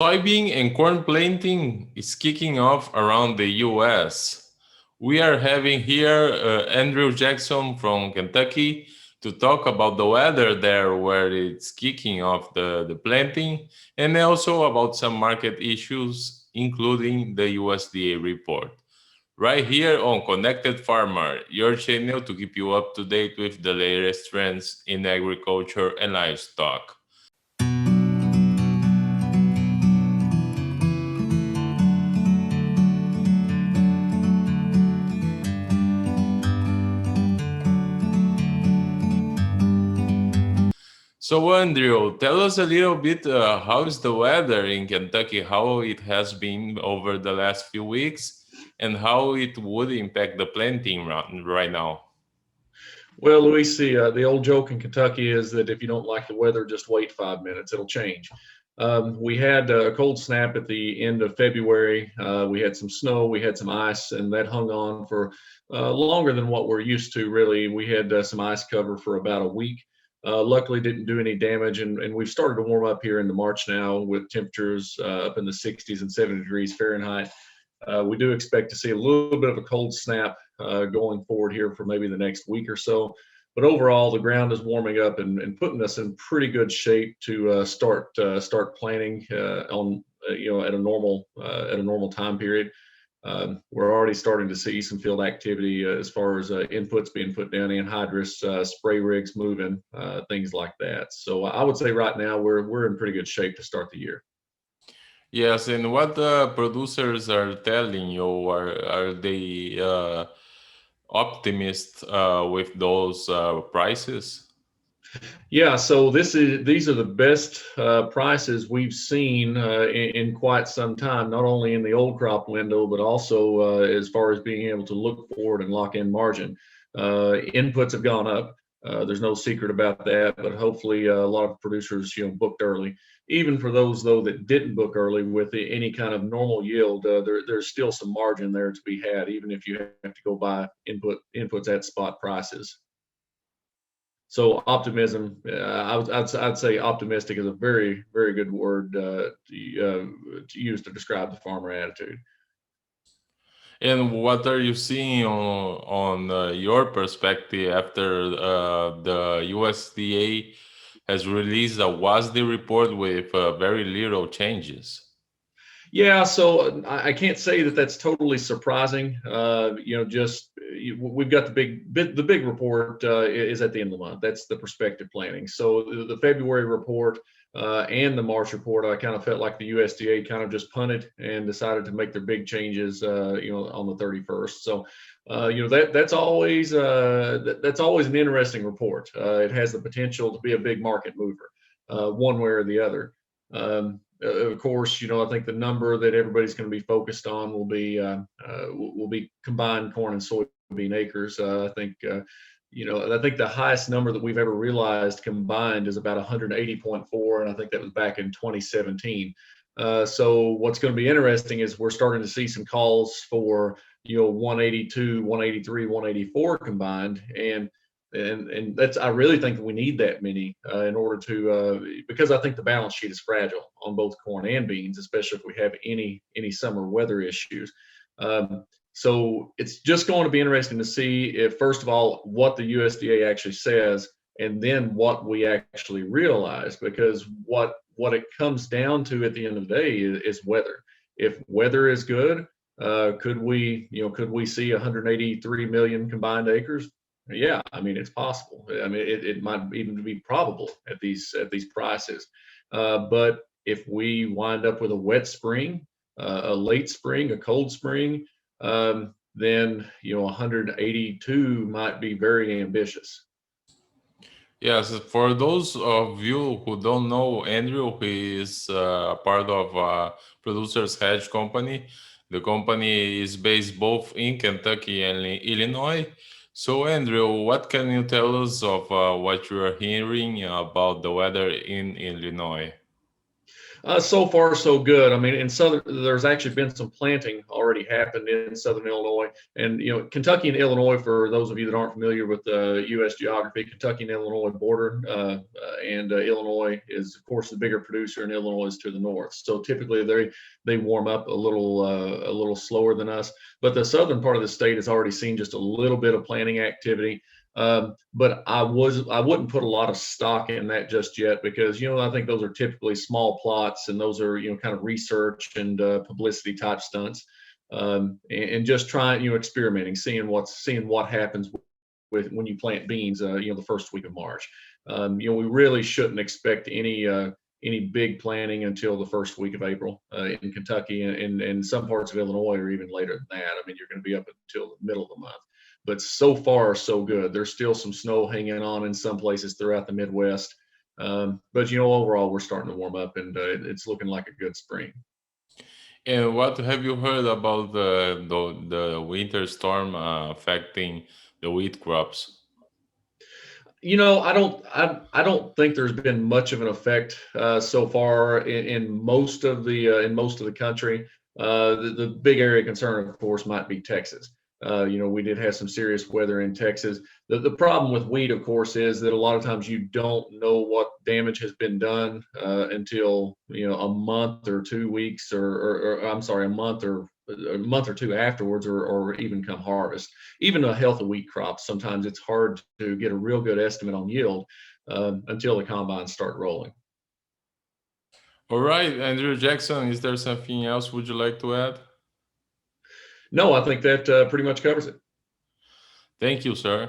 Soybean and corn planting is kicking off around the US. We are having here Andrew Jackson from Kentucky to talk about the weather there where it's kicking off the planting and also about some market issues, including the USDA report. Right here on Connected Farmer, your channel to keep you up to date with the latest trends in agriculture and livestock. So, Andrew, tell us a little bit how is the weather in Kentucky, how it has been over the last few weeks, and how it would impact the planting right now. Well, Luis, the old joke in Kentucky is that if you don't like the weather, just wait 5 minutes, it'll change. We had a cold snap at the end of February. We had some snow, we had some ice, and that hung on for longer than what we're used to, really. We had some ice cover for about a week. Luckily, didn't do any damage, and we've started to warm up here into March now with temperatures up in the 60s and 70 degrees Fahrenheit. We do expect to see a little bit of a cold snap going forward here for maybe the next week or so. But overall, the ground is warming up and putting us in pretty good shape to start planting on at a normal time period. We're already starting to see some field activity as far as inputs being put down, anhydrous, spray rigs moving, things like that. So I would say right now we're in pretty good shape to start the year. Yes, and what the producers are telling you, are they optimist with those prices? Yeah, so these are the best prices we've seen in quite some time, not only in the old crop window, but also as far as being able to look forward and lock in margin. Inputs have gone up. There's no secret about that, but hopefully a lot of producers, booked early. Even for those though that didn't book early with any kind of normal yield, there's still some margin there to be had, even if you have to go buy inputs at spot prices. So optimism, I'd say optimistic is a very, very good word to use to describe the farmer attitude. And what are you seeing on your perspective after the USDA has released a WASDE report with very little changes? Yeah, so I can't say that that's totally surprising. We've got the big report is at the end of the month. That's the prospective planning. So the February report and the March report, I kind of felt like the USDA kind of just punted and decided to make their big changes, on the 31st. So, that's always an interesting report. It has the potential to be a big market mover, one way or the other. Of course, I think the number that everybody's going to be focused on will be combined corn and soybean acres. I think the highest number that we've ever realized combined is about 180.4, and I think that was back in 2017. So what's going to be interesting is we're starting to see some calls for 182, 183, 184 combined, and that's I really think that we need that many in order to because I think the balance sheet is fragile on both corn and beans, especially if we have any summer weather issues. So it's just going to be interesting to see if, first of all, what the USDA actually says, and then what we actually realize, because what it comes down to at the end of the day is weather. If weather is good, could we see 183 million combined acres? Yeah, I mean it's possible. I mean it might even be probable at these prices. But if we wind up with a wet spring, a late spring, a cold spring, then 182 might be very ambitious. Yes, for those of you who don't know, Andrew, he is part of Producers Hedge company. The company is based both in Kentucky and Illinois. So, Andrew, what can you tell us of what you are hearing about the weather in Illinois? So far, so good. I mean, in there's actually been some planting already happened in southern Illinois, and Kentucky and Illinois. For those of you that aren't familiar with the U.S. geography, Kentucky and Illinois border, and Illinois is, of course, the bigger producer, and Illinois is to the north. So typically, they warm up a little slower than us. But the southern part of the state has already seen just a little bit of planting activity. But I wouldn't put a lot of stock in that just yet, because I think those are typically small plots, and those are kind of research and publicity type stunts, and just trying experimenting, seeing what happens with when you plant beans, the first week of March. We really shouldn't expect any big planting until the first week of April in Kentucky, and some parts of Illinois, or even later than that. I mean, you're going to be up until the middle of the month. But so far, so good. There's still some snow hanging on in some places throughout the Midwest. But overall, we're starting to warm up, and it's looking like a good spring. And what have you heard about the winter storm affecting the wheat crops? I don't think there's been much of an effect so far in most of the country. The big area of concern, of course, might be Texas. We did have some serious weather in Texas. The problem with wheat, of course, is that a lot of times you don't know what damage has been done until a month or 2 weeks, or I'm sorry, a month or two afterwards, or even come harvest. Even a healthy wheat crop, sometimes it's hard to get a real good estimate on yield until the combines start rolling. All right, Andrew Jackson, is there something else would you like to add? No, I think that pretty much covers it. Thank you, sir.